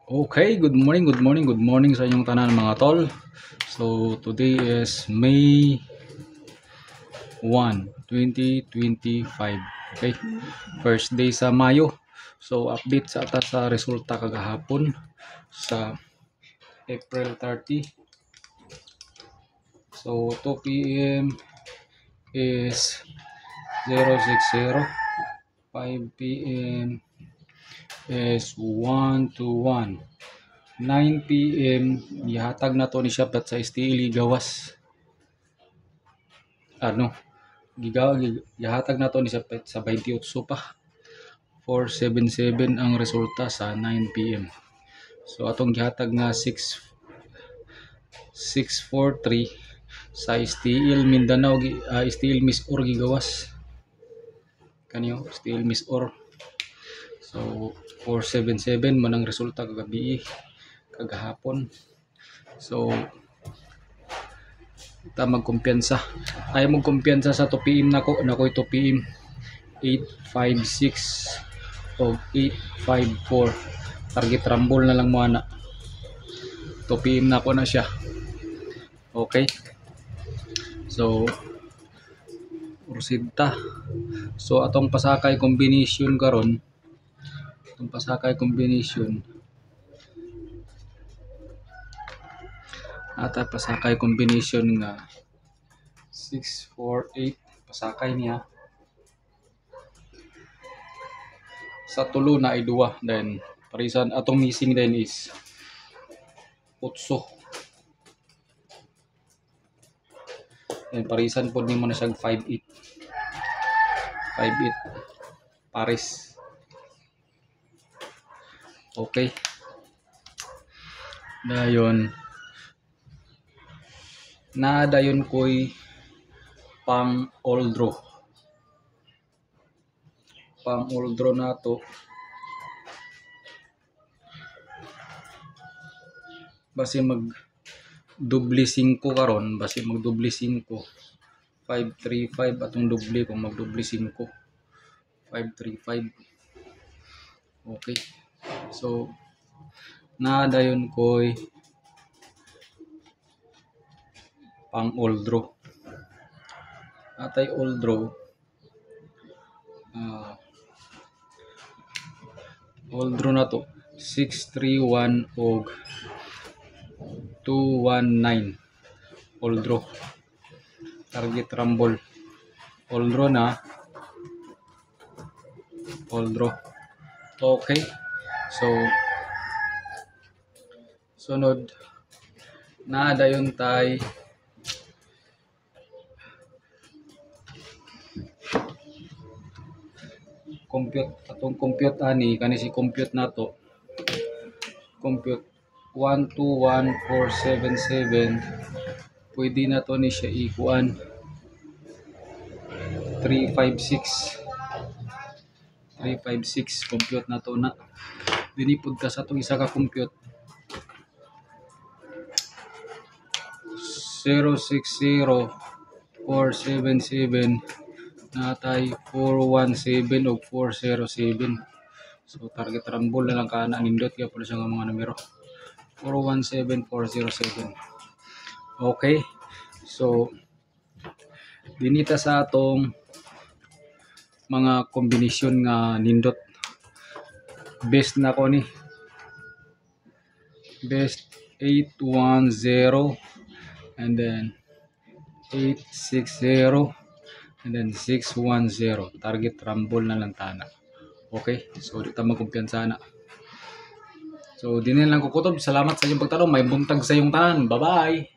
Okay, good morning sa inyong tanan mga tol. So today is May 1, 2025. Okay, first day sa Mayo. So update sa atas sa resulta kagahapon sa April 30. So 2 p.m. is 060, 5 p.m. is 121, 9 p.m. ihatag na to ni Shop sa STL gawas gihatag na to ni Shop sa 28 pa 477 ang resulta sa 9 p.m. So atong gihatag nga 643 sa STL Mindanao, STL Miss Or gigawas kaniyo STL Miss Or. So 477 man ang resulta kagahapon. So ta magkumpiyansa sa 2 PM nakoy 2 PM 856 o 854 target rumble na lang mo ana 2 PM nako na siya. Okay, so proceed ta. So atong pasakay combination karon, pasakay combination nga 648 pasakay niya sa tulo na ay duwa, then parisan atong missing then is 8, then parisan pod nimo na siya 58 pares. Okay, dayon ko'y pang all draw nato basi mag doble 5 karon, 535 atong doble kung magdoble 5 535. Okay, so dayon ko'y pang all draw. Atay all draw. All draw na to 631 og 219 all draw. Target rumble. All draw na. All draw. Okay. So sunod dayon tay compute ani kani si compute nato. Compute 121477 pwede na to ni siya ikuan 356 compute na to na dinipod ka sa itong isa ka compute 060477 natay 417 o 407. So target rumble na lang kana nindot kaya pala siya nga mga numero 417 407. Okay, so dinita sa atong mga kombinasyon nga nindot best na ko ni best 810 and then 860 and then 610 target rumble na lang tana. Okay, so dito magkumpiyansa na. So din lang ko kutob. Salamat sa inyong pagtanong. May buntag sa iyong tanan. Bye bye.